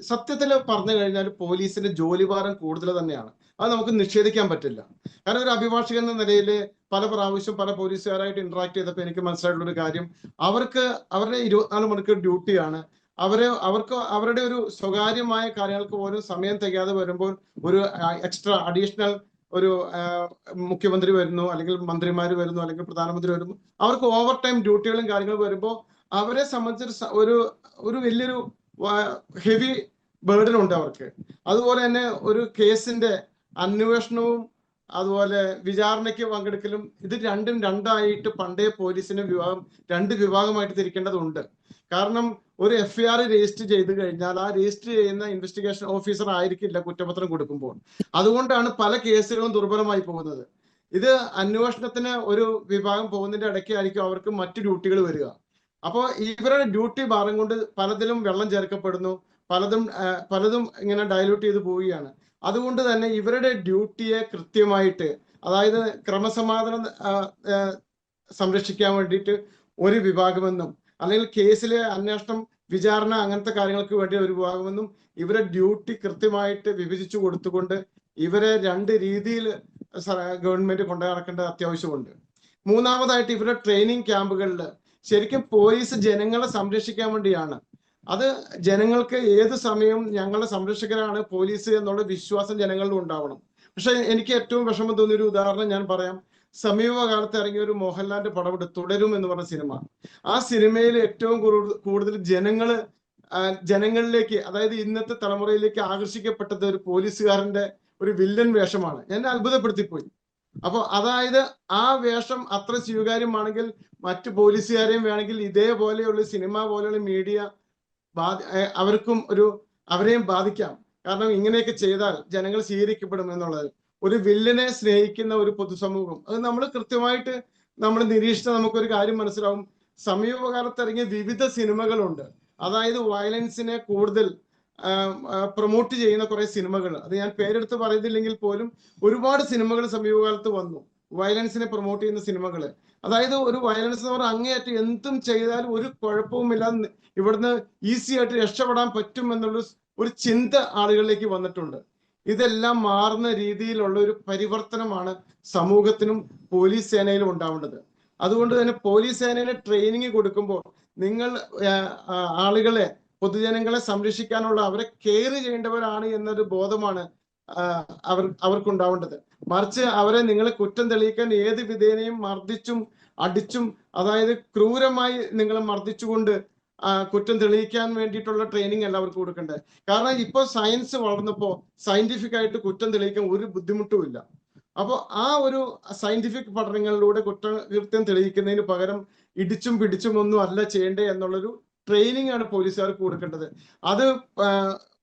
സത്യത്തിൽ പറഞ്ഞു കഴിഞ്ഞാൽ പോലീസിന്റെ ജോലിഭാരം കൂടുതൽ തന്നെയാണ്. അത് നമുക്ക് നിഷേധിക്കാൻ പറ്റില്ല. കാരണം ഒരു അഭിഭാഷകൻ എന്ന നിലയിൽ പല പ്രാവശ്യം പല പോലീസുകാരായിട്ട് ഇന്ററാക്ട് ചെയ്തപ്പോൾ എനിക്ക് മനസ്സിലായിട്ടുള്ള ഒരു കാര്യം, അവരുടെ 24 മണിക്കൂർ ഡ്യൂട്ടിയാണ്. അവർക്ക് അവരുടെ ഒരു സ്വകാര്യമായ കാര്യങ്ങൾക്ക് പോലും സമയം തികയാതെ വരുമ്പോൾ ഒരു എക്സ്ട്രാ അഡീഷണൽ ഒരു മുഖ്യമന്ത്രി വരുന്നു, അല്ലെങ്കിൽ മന്ത്രിമാർ വരുന്നു, അല്ലെങ്കിൽ പ്രധാനമന്ത്രി വരുന്നു, അവർക്ക് ഓവർ ടൈം ഡ്യൂട്ടികളും കാര്യങ്ങളും വരുമ്പോൾ അവരെ സംബന്ധിച്ച് ഒരു വലിയൊരു ഹെവി ബേർഡൻ ഉണ്ട് അവർക്ക്. അതുപോലെ തന്നെ ഒരു കേസിന്റെ അന്വേഷണവും അതുപോലെ വിചാരണയ്ക്ക് പങ്കെടുക്കലും, ഇത് രണ്ടും രണ്ടായിട്ട് പണ്ടേ പോലീസിന്റെ രണ്ട് വിഭാഗമായിട്ട് തിരിക്കേണ്ടതുണ്ട്. കാരണം ഒരു FIR രജിസ്റ്റർ ചെയ്ത് കഴിഞ്ഞാൽ ആ രജിസ്റ്റർ ചെയ്യുന്ന ഇൻവെസ്റ്റിഗേഷൻ ഓഫീസർ ആയിരിക്കില്ല കുറ്റപത്രം കൊടുക്കുമ്പോൾ. അതുകൊണ്ടാണ് പല കേസുകളും ദുർബലമായി പോകുന്നത്. ഇത് അന്വേഷണത്തിന് ഒരു വിഭാഗം പോകുന്നതിന്റെ ഇടയ്ക്കായിരിക്കും അവർക്ക് മറ്റു ഡ്യൂട്ടികൾ വരിക. അപ്പോൾ ഇവരുടെ ഡ്യൂട്ടി ഭാരം കൊണ്ട് പലതിലും വെള്ളം ചേർക്കപ്പെടുന്നു, പലതും ഇങ്ങനെ ഡയലൂട്ട് ചെയ്ത് പോവുകയാണ്. അതുകൊണ്ട് തന്നെ ഇവരുടെ ഡ്യൂട്ടിയെ കൃത്യമായിട്ട്, അതായത് ക്രമസമാധാനം സംരക്ഷിക്കാൻ വേണ്ടിയിട്ട് ഒരു വിഭാഗമെന്നും, അല്ലെങ്കിൽ കേസിലെ അന്വേഷണം, വിചാരണ, അങ്ങനത്തെ കാര്യങ്ങൾക്ക് വേണ്ടി ഒരു വിഭാഗമെന്നും, ഇവരെ ഡ്യൂട്ടി കൃത്യമായിട്ട് വിഭജിച്ചു കൊടുത്തുകൊണ്ട് ഇവരെ രണ്ട് രീതിയിൽ ഗവൺമെന്റ് കൊണ്ടു നടക്കേണ്ടത് അത്യാവശ്യമുണ്ട്. മൂന്നാമതായിട്ട് ഇവരുടെ ട്രെയിനിങ് ക്യാമ്പുകളിൽ ശരിക്കും പോലീസ് ജനങ്ങളെ സംരക്ഷിക്കാൻ വേണ്ടിയാണ്. അത് ജനങ്ങൾക്ക് ഏത് സമയവും ഞങ്ങളുടെ സംരക്ഷകരാണ് പോലീസ് എന്നുള്ള വിശ്വാസം ജനങ്ങളിൽ ഉണ്ടാവണം. പക്ഷെ എനിക്ക് ഏറ്റവും വിഷമം തോന്നിയൊരു ഉദാഹരണം ഞാൻ പറയാം. സമീപകാലത്ത് ഇറങ്ങിയ ഒരു മോഹൻലാലിന്റെ പടം തുടരും എന്ന് പറഞ്ഞ സിനിമ. ആ സിനിമയിൽ ഏറ്റവും കൂടുതൽ ജനങ്ങളിലേക്ക്, അതായത് ഇന്നത്തെ തലമുറയിലേക്ക് ആകർഷിക്കപ്പെട്ടത് ഒരു പോലീസുകാരന്റെ ഒരു വില്ലൻ വേഷമാണ്. എന്നെ അത്ഭുതപ്പെടുത്തിപ്പോയി. അപ്പൊ അതായത് ആ വേഷം അത്ര സ്വീകാര്യമാണെങ്കിൽ മറ്റു പോലീസുകാരെയും വേണമെങ്കിൽ ഇതേപോലെയുള്ള സിനിമ പോലെയുള്ള മീഡിയ അവരെയും ബാധിക്കാം. കാരണം ഇങ്ങനെയൊക്കെ ചെയ്താൽ ജനങ്ങൾ സ്വീകരിക്കപ്പെടും എന്നുള്ളത്. ഒരു വില്ലനെ സ്നേഹിക്കുന്ന ഒരു പൊതുസമൂഹം, അത് നമ്മൾ കൃത്യമായിട്ട് നമ്മൾ നിരീക്ഷിച്ചാൽ നമുക്കൊരു കാര്യം മനസ്സിലാവും. സമീപകാലത്ത് ഇറങ്ങിയ വിവിധ സിനിമകളുണ്ട്, അതായത് വയലൻസിനെ കൂടുതൽ പ്രൊമോട്ട് ചെയ്യുന്ന കുറെ സിനിമകൾ. അത് ഞാൻ പേരെടുത്ത് പറയുന്നില്ലെങ്കിൽ പോലും ഒരുപാട് സിനിമകൾ സമീപകാലത്ത് വന്നു, വയലൻസിനെ പ്രൊമോട്ട് ചെയ്യുന്ന സിനിമകൾ. അതായത് ഒരു വയലൻസ് എന്ന് പറഞ്ഞാൽ അങ്ങേയറ്റം എന്തും ചെയ്താലും ഒരു കുഴപ്പവുമില്ലാതെ ഇവിടുന്ന് ഈസി ആയിട്ട് രക്ഷപ്പെടാൻ പറ്റും എന്നുള്ള ഒരു ചിന്ത ആളുകളിലേക്ക് വന്നിട്ടുണ്ട്. ഇതെല്ലാം മാറുന്ന രീതിയിലുള്ള ഒരു പരിവർത്തനമാണ് സമൂഹത്തിനും പോലീസ് സേനയിലും ഉണ്ടാവേണ്ടത്. അതുകൊണ്ട് തന്നെ പോലീസ് സേനയിലെ ട്രെയിനിങ് കൊടുക്കുമ്പോൾ നിങ്ങൾ ആളുകളെ, പൊതുജനങ്ങളെ സംരക്ഷിക്കാനുള്ള, അവരെ കെയർ ചെയ്യേണ്ടവരാണ് എന്നൊരു ബോധമാണ് അവർക്കുണ്ടാവേണ്ടത്. മറിച്ച് അവരെ നിങ്ങളെ കുറ്റം തെളിയിക്കാൻ ഏത് വിധേനയും മർദ്ദിച്ചും അടിച്ചും, അതായത് ക്രൂരമായി നിങ്ങളെ മർദ്ദിച്ചുകൊണ്ട് കുറ്റം തെളിയിക്കാൻ വേണ്ടിയിട്ടുള്ള ട്രെയിനിങ് അല്ല അവർക്ക് കൊടുക്കേണ്ടത്. കാരണം ഇപ്പൊ സയൻസ് വളർന്നപ്പോ സയന്റിഫിക് ആയിട്ട് കുറ്റം തെളിയിക്കാൻ ഒരു ബുദ്ധിമുട്ടുമില്ല. അപ്പോൾ ആ ഒരു സയന്റിഫിക് പഠനങ്ങളിലൂടെ കുറ്റകൃത്യം തെളിയിക്കുന്നതിന് പകരം ഇടിച്ചും പിടിച്ചും ഒന്നും അല്ല ചെയ്യേണ്ടത് എന്നുള്ളൊരു ട്രെയിനിങ് ആണ് പോലീസുകാർക്ക് കൊടുക്കേണ്ടത്. അത്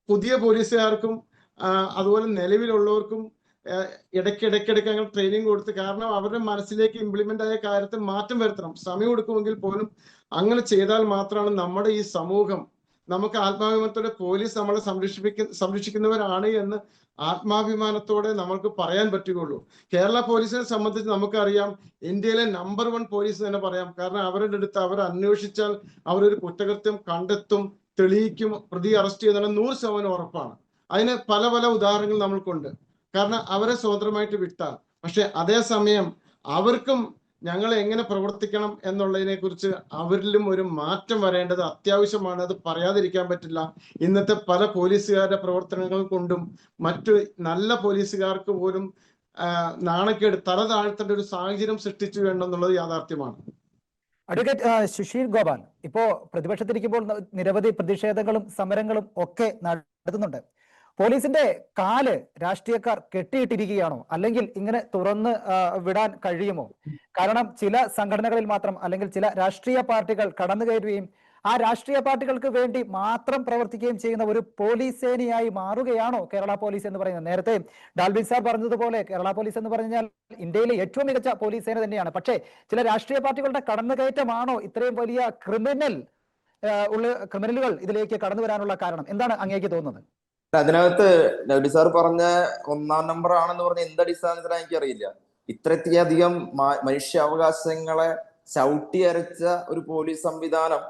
പുതിയ പോലീസുകാർക്കും അതുപോലെ നിലവിലുള്ളവർക്കും ഇടയ്ക്കിടയ്ക്ക് അങ്ങനെ ട്രെയിനിങ് കൊടുത്ത്, കാരണം അവരുടെ മനസ്സിലേക്ക് ഇംപ്ലിമെന്റ് ആയ കാര്യത്തിൽ മാറ്റം വരുത്തണം. സമയം എടുക്കുമെങ്കിൽ പോലും അങ്ങനെ ചെയ്താൽ മാത്രമാണ് നമ്മുടെ ഈ സമൂഹം, നമുക്ക് ആത്മാഭിമാനത്തോടെ പോലീസ് നമ്മളെ സംരക്ഷിക്കുന്നവരാണ് എന്ന് ആത്മാഭിമാനത്തോടെ നമ്മൾക്ക് പറയാൻ പറ്റുകയുള്ളൂ. കേരള പോലീസിനെ സംബന്ധിച്ച് നമുക്കറിയാം, ഇന്ത്യയിലെ നമ്പർ 1 പോലീസ് തന്നെ പറയാം. കാരണം അവരുടെ അടുത്ത് അവർ അന്വേഷിച്ചാൽ അവരൊരു കുറ്റകൃത്യം കണ്ടെത്തും, തെളിയിക്കും, പ്രതി അറസ്റ്റ് ചെയ്യുന്ന 100% ഉറപ്പാണ്. അതിന് പല പല ഉദാഹരണങ്ങൾ നമ്മൾക്കുണ്ട്. കാരണം അവരെ സ്വതന്ത്രമായിട്ട് വിട്ടാൽ. പക്ഷെ അതേസമയം അവർക്കും ഞങ്ങൾ എങ്ങനെ പ്രവർത്തിക്കണം എന്നുള്ളതിനെ കുറിച്ച് അവരിലും ഒരു മാറ്റം വരേണ്ടത് അത്യാവശ്യമാണ്. അത് പറയാതിരിക്കാൻ പറ്റില്ല. ഇന്നത്തെ പല പോലീസുകാരുടെ പ്രവർത്തനങ്ങൾ കൊണ്ടും മറ്റു നല്ല പോലീസുകാർക്ക് പോലും നാണക്കേട്, തല താഴ്ത്തേണ്ട ഒരു സാഹചര്യം സൃഷ്ടിച്ചു വേണ്ടെന്നുള്ളത് യാഥാർത്ഥ്യമാണ്. അഡ്വക്കേറ്റ് സുശീൽ ഗോപാൽ, ഇപ്പോ പ്രതിപക്ഷത്തിരിക്കുമ്പോൾ നിരവധി പ്രതിഷേധങ്ങളും സമരങ്ങളും ഒക്കെ നടത്തുന്നുണ്ട്. പോലീസിന്റെ കാല് രാഷ്ട്രീയക്കാർ കെട്ടിയിട്ടിരിക്കുകയാണോ, അല്ലെങ്കിൽ ഇങ്ങനെ തുറന്ന് വിടാൻ കഴിയുമോ? കാരണം ചില സംഘടനകളിൽ മാത്രം, അല്ലെങ്കിൽ ചില രാഷ്ട്രീയ പാർട്ടികൾ കടന്നു കയറുകയും ആ രാഷ്ട്രീയ പാർട്ടികൾക്ക് വേണ്ടി മാത്രം പ്രവർത്തിക്കുകയും ചെയ്യുന്ന ഒരു പോലീസ് സേനയായി മാറുകയാണോ കേരള പോലീസ് എന്ന് പറയുന്നത്? നേരത്തെ ഡാൽബിൻ സാർ പറഞ്ഞതുപോലെ കേരള പോലീസ് എന്ന് പറഞ്ഞാൽ ഇന്ത്യയിലെ ഏറ്റവും മികച്ച പോലീസ് സേന തന്നെയാണ്. പക്ഷേ ചില രാഷ്ട്രീയ പാർട്ടികളുടെ കടന്നുകയറ്റമാണോ ഇത്രയും വലിയ ക്രിമിനലുകൾ ഇതിലേക്ക് കടന്നു വരാനുള്ള കാരണം? എന്താണ് അങ്ങേക്ക് തോന്നുന്നത്? അതിനകത്ത് നബി സാർ പറഞ്ഞ 1-ാം നമ്പർ ആണെന്ന് പറഞ്ഞ എന്ത് അടിസ്ഥാനത്തിലാണ് എനിക്കറിയില്ല. ഇത്രയധികം മനുഷ്യാവകാശങ്ങളെ ചവിട്ടി അരച്ച ഒരു പോലീസ് സംവിധാനം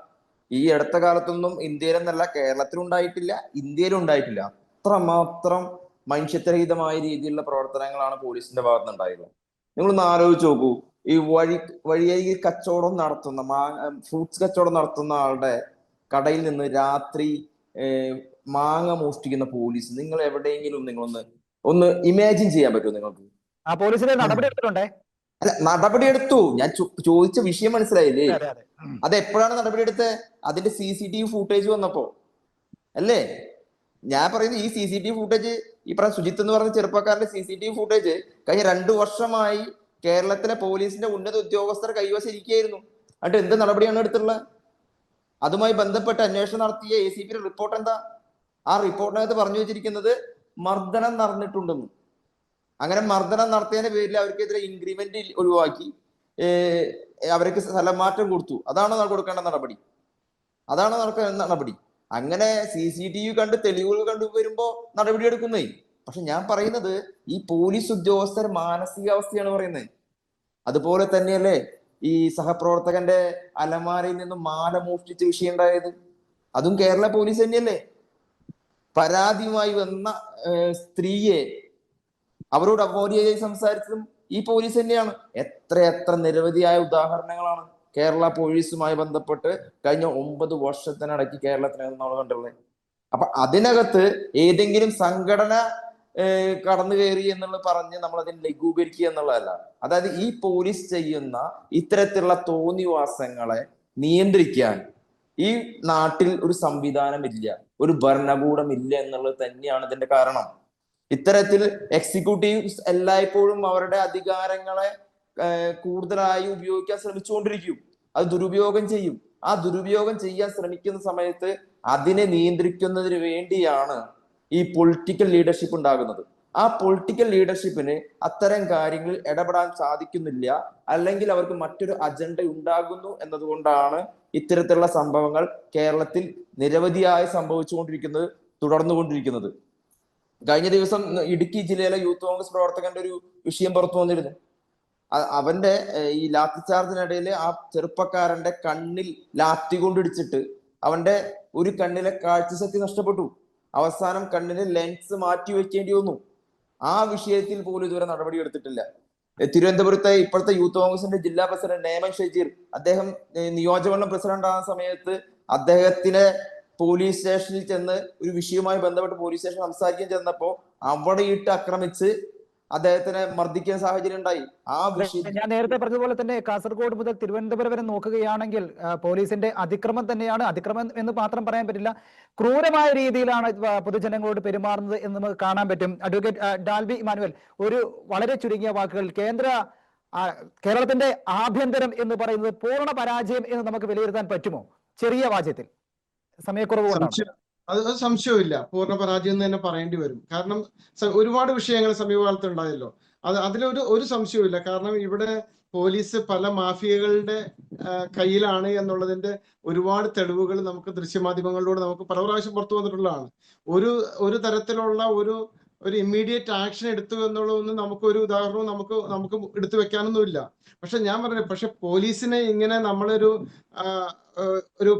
ഈ അടുത്ത കാലത്തൊന്നും ഇന്ത്യയിലെന്നല്ല കേരളത്തിലുണ്ടായിട്ടില്ല, ഇന്ത്യയിലുണ്ടായിട്ടില്ല. അത്രമാത്രം മനുഷ്യത്വരഹിതമായ രീതിയിലുള്ള പ്രവർത്തനങ്ങളാണ് പോലീസിന്റെ ഭാഗത്ത് നിന്നുണ്ടായത്. നിങ്ങളൊന്ന് ആലോചിച്ച് നോക്കൂ, ഈ വഴിയരികിൽ കച്ചവടം നടത്തുന്ന ഫ്രൂട്ട്സ് കച്ചവടം നടത്തുന്ന ആളുടെ കടയിൽ നിന്ന് രാത്രി മാങ്ങ മോഷ്ടിക്കുന്ന പോലീസ്, നിങ്ങൾ എവിടെയെങ്കിലും ഒന്ന് ഇമാജിൻ ചെയ്യാൻ പറ്റുമോ നിങ്ങൾക്ക്? ആ പോലീസിന്റെ നടപടി എടുത്തിട്ടുണ്ടേ. അല്ല, നടപടി എടുത്തു. ഞാൻ ചോദിച്ച വിഷയം മനസ്സിലായില്ലേ? അത് എപ്പോഴാണ് നടപടി എടുത്തത്? അതിന്റെ CCTV ഫൂട്ടേജ് വന്നപ്പോ അല്ലേ? ഞാൻ പറയുന്നത് ഈ CCTV ഫൂട്ടേജ്, ഈ പറഞ്ഞ സുജിത്ത് എന്ന് പറഞ്ഞ ചെറുപ്പക്കാരന്റെ CCTV ഫൂട്ടേജ് കഴിഞ്ഞ 2 വർഷമായി കേരളത്തിലെ പോലീസിന്റെ ഉന്നത ഉദ്യോഗസ്ഥർ കൈവശം ഇരിക്കുകയായിരുന്നു. എന്നിട്ട് എന്ത് നടപടിയാണ് എടുത്തിട്ടുള്ളത്? അതുമായി ബന്ധപ്പെട്ട് അന്വേഷണം നടത്തിയ ACP റിപ്പോർട്ട് എന്താ? ആ റിപ്പോർട്ടിനകത്ത് പറഞ്ഞു വെച്ചിരിക്കുന്നത് മർദ്ദനം നടന്നിട്ടുണ്ടെന്ന്. അങ്ങനെ മർദ്ദനം നടത്തിയതിന്റെ പേരിൽ അവർക്കെതിരെ ഇൻക്രിമെന്റ് ഒഴിവാക്കി അവർക്ക് സ്ഥലം മാറ്റം കൊടുത്തു. അതാണ് കൊടുക്കേണ്ട നടപടി, അതാണ് നടക്കേണ്ട നടപടി. അങ്ങനെ CCTV കണ്ട് തെളിവുകൾ കണ്ടു വരുമ്പോ നടപടി എടുക്കുന്നേ. പക്ഷെ ഞാൻ പറയുന്നത് ഈ പോലീസ് ഉദ്യോഗസ്ഥർ മാനസികാവസ്ഥയാണ് പറയുന്നത്. അതുപോലെ തന്നെയല്ലേ ഈ സഹപ്രവർത്തകന്റെ അലമാരയിൽ നിന്നും മാല മോഷ്ടിച്ച വിഷയം ഉണ്ടായത്? അതും കേരള പോലീസ് തന്നെയല്ലേ? പരാതിയുമായി വന്ന സ്ത്രീയെ അവരോട് അമര്യാദയായി സംസാരിച്ചതും ഈ പോലീസ് തന്നെയാണ്. എത്ര നിരവധിയായ ഉദാഹരണങ്ങളാണ് കേരള പോലീസുമായി ബന്ധപ്പെട്ട് കഴിഞ്ഞ 9 വർഷത്തിനിടയ്ക്ക് കേരളത്തിനകത്ത് നമ്മൾ കണ്ടുള്ളത്. അപ്പൊ അതിനകത്ത് ഏതെങ്കിലും സംഘടന കടന്നു കയറി എന്നുള്ളത് പറഞ്ഞ് നമ്മൾ അതിനെ ലഘൂകരിക്കുക എന്നുള്ളതല്ല. അതായത് ഈ പോലീസ് ചെയ്യുന്ന ഇത്തരത്തിലുള്ള തോന്നിവാസങ്ങളെ നിയന്ത്രിക്കാൻ ഈ നാട്ടിൽ ഒരു സംവിധാനമില്ല, ഒരു ഭരണകൂടമില്ല എന്നുള്ളത് തന്നെയാണ് ഇതിന്റെ കാരണം. ഇത്തരത്തിൽ എക്സിക്യൂട്ടീവ്സ് എല്ലായ്പ്പോഴും അവരുടെ അധികാരങ്ങളെ കൂടുതലായി ഉപയോഗിക്കാൻ ശ്രമിച്ചുകൊണ്ടിരിക്കും. അത് ദുരുപയോഗം ചെയ്യും. ആ ദുരുപയോഗം ചെയ്യാൻ ശ്രമിക്കുന്ന സമയത്ത് അതിനെ നിയന്ത്രിക്കുന്നതിന് വേണ്ടിയാണ് ഈ പൊളിറ്റിക്കൽ ലീഡർഷിപ്പ് ഉണ്ടാകുന്നത്. ആ പൊളിറ്റിക്കൽ ലീഡർഷിപ്പിന് അത്തരം കാര്യങ്ങളിൽ ഇടപെടാൻ സാധിക്കുന്നില്ല, അല്ലെങ്കിൽ അവർക്ക് മറ്റൊരു അജണ്ട ഉണ്ടാകുന്നു എന്നതുകൊണ്ടാണ് ഇത്തരത്തിലുള്ള സംഭവങ്ങൾ കേരളത്തിൽ നിരവധിയായി സംഭവിച്ചുകൊണ്ടിരിക്കുന്നത്, തുടർന്നുകൊണ്ടിരിക്കുന്നത്. കഴിഞ്ഞ ദിവസം ഇടുക്കി ജില്ലയിലെ യൂത്ത് കോൺഗ്രസ് പ്രവർത്തകന്റെ ഒരു വിഷയം പുറത്തു വന്നിരുന്നു. അവന്റെ ഈ ലാത്തി ചാർജിനിടയിൽ ആ ചെറുപ്പക്കാരന്റെ കണ്ണിൽ ലാത്തി കൊണ്ടിടിച്ചിട്ട് അവന്റെ ഒരു കണ്ണിലെ കാഴ്ചശക്തി നഷ്ടപ്പെട്ടു. അവസാനം കണ്ണിന് ലെൻസ് മാറ്റി വെക്കേണ്ടി വന്നു. ആ വിഷയത്തിൽ പോലും ഇതുവരെ നടപടി എടുത്തിട്ടില്ല. തിരുവനന്തപുരത്തെ ഇപ്പോഴത്തെ യൂത്ത് കോൺഗ്രസിന്റെ ജില്ലാ പ്രസിഡന്റ് നേമൻ ഷജീർ, അദ്ദേഹം നിയോജകമണ്ഡലം പ്രസിഡന്റ് ആകുന്ന സമയത്ത് അദ്ദേഹത്തിനെ പോലീസ് സ്റ്റേഷനിൽ ചെന്ന് ഒരു വിഷയവുമായി ബന്ധപ്പെട്ട് പോലീസ് സ്റ്റേഷൻ സംസാരിക്കാൻ ചെന്നപ്പോ അവിടെ ഇട്ട് ആക്രമിച്ച് അദ്ദേഹത്തിനെ മർദ്ദിക്കുന്ന സാഹചര്യം ഉണ്ടായി. ആ വിഷയം ഞാൻ നേരത്തെ പറഞ്ഞതുപോലെ തന്നെ കാസർഗോഡ് മുതൽ തിരുവനന്തപുരം വരെ നോക്കുകയാണെങ്കിൽ പോലീസിന്റെ അതിക്രമം തന്നെയാണ്. അതിക്രമം എന്ന് മാത്രം പറയാൻ പറ്റില്ല, ക്രൂരമായ രീതിയിലാണ് പൊതുജനങ്ങളോട് പെരുമാറുന്നത് എന്ന് നമുക്ക് കാണാൻ പറ്റും. അഡ്വക്കേറ്റ് ഡാൽബി ഇമാനുവൽ, ഒരു വളരെ ചുരുങ്ങിയ വാക്കുകൾ, കേരളത്തിന്റെ ആഭ്യന്തരം എന്ന് പറയുന്നത് പൂർണ്ണ പരാജയം എന്ന് നമുക്ക് വിലയിരുത്താൻ പറ്റുമോ? ചെറിയ വാചകത്തിൽ, സമയക്കുറവ് കൊണ്ടാണ്. അത് സംശയമില്ല, പൂർണ്ണ പരാജയം എന്ന് തന്നെ പറയേണ്ടി വരും. കാരണം ഒരുപാട് വിഷയങ്ങൾ സമീപകാലത്ത് ഉണ്ടായല്ലോ. അതിലൊരു സംശയവുമില്ല. കാരണം ഇവിടെ പോലീസ് പല മാഫിയകളുടെ കയ്യിലാണ് എന്നുള്ളതിന്റെ ഒരുപാട് തെളിവുകൾ നമുക്ക് ദൃശ്യമാധ്യമങ്ങളിലൂടെ നമുക്ക് പല പ്രാവശ്യം പുറത്തു വന്നിട്ടുള്ളതാണ്. ഒരു തരത്തിലുള്ള ഒരു ഇമ്മീഡിയറ്റ് ആക്ഷൻ എടുത്തു എന്നുള്ളതൊന്നും നമുക്കൊരു ഉദാഹരണവും നമുക്ക് എടുത്തു വെക്കാനൊന്നുമില്ല. പക്ഷെ ഞാൻ പറഞ്ഞു, പക്ഷെ പോലീസിനെ ഇങ്ങനെ നമ്മളൊരു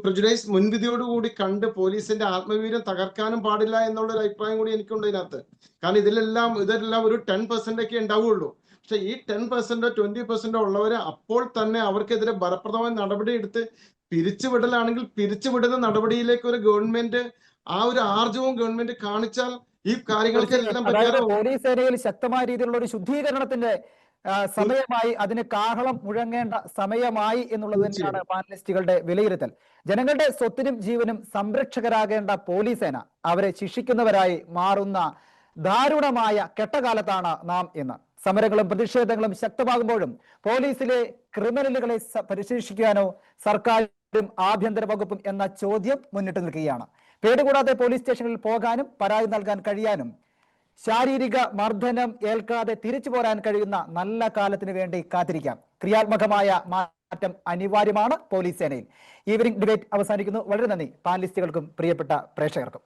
പ്രെജുഡൈസ് മുൻവിധിയോടുകൂടി കണ്ട് പോലീസിന്റെ ആത്മവീര്യം തകർക്കാനും പാടില്ല എന്നുള്ളൊരു അഭിപ്രായം കൂടി എനിക്കുണ്ട് ഇതിനകത്ത്. കാരണം ഇതെല്ലാം ഒരു 10% ഉണ്ടാവുകയുള്ളൂ. പക്ഷെ ഈ 10% 20% ഉള്ളവരെ അപ്പോൾ തന്നെ അവർക്കെതിരെ ഫലപ്രദമായ നടപടി എടുത്ത് പിരിച്ചുവിടലാണെങ്കിൽ പിരിച്ചുവിടുന്ന നടപടിയിലേക്ക് ഒരു ഗവൺമെന്റ് ആ ഒരു ആർജവും ഗവൺമെന്റ് കാണിച്ചാൽ ഈ കാര്യങ്ങൾക്കെല്ലാം പോലീസ് സേനയിൽ ശക്തമായ രീതിയിലുള്ള ഒരു ശുദ്ധീകരണത്തിന്റെ സമയമായി, അതിന് കാഹളം മുഴങ്ങേണ്ട സമയമായി എന്നുള്ളത് തന്നെയാണ് പാനലിസ്റ്റുകളുടെ വിലയിരുത്തൽ. ജനങ്ങളുടെ സ്വത്തിനും ജീവനും സംരക്ഷകരാകേണ്ട പോലീസ് സേന അവരെ ശിക്ഷിക്കുന്നവരായി മാറുന്ന ദാരുണമായ കെട്ടകാലത്താണ് നാം ഇന്ന്. സമരങ്ങളും പ്രതിഷേധങ്ങളും ശക്തമാകുമ്പോഴും പോലീസിലെ ക്രിമിനലുകളെ പരിശീലിപ്പിക്കാനോ സർക്കാർ ആഭ്യന്തര വകുപ്പും എന്ന ചോദ്യം മുന്നിട്ട് നിൽക്കുകയാണ്. പേടികൂടാതെ പോലീസ് സ്റ്റേഷനിൽ പോകാനും പരാതി നൽകാൻ കഴിയാനും ശാരീരിക മർദ്ദനം ഏൽക്കാതെ തിരിച്ചു പോരാൻ കഴിയുന്ന നല്ല കാലത്തിന് വേണ്ടി കാത്തിരിക്കാം. ക്രിയാത്മകമായ മാറ്റം അനിവാര്യമാണ് പോലീസ് സേനയിൽ. ഈവനിംഗ് ഡിബേറ്റ് അവസാനിക്കുന്നു. വളരെ നന്ദി പാനലിസ്റ്റുകൾക്കും പ്രിയപ്പെട്ട പ്രേക്ഷകർക്കും.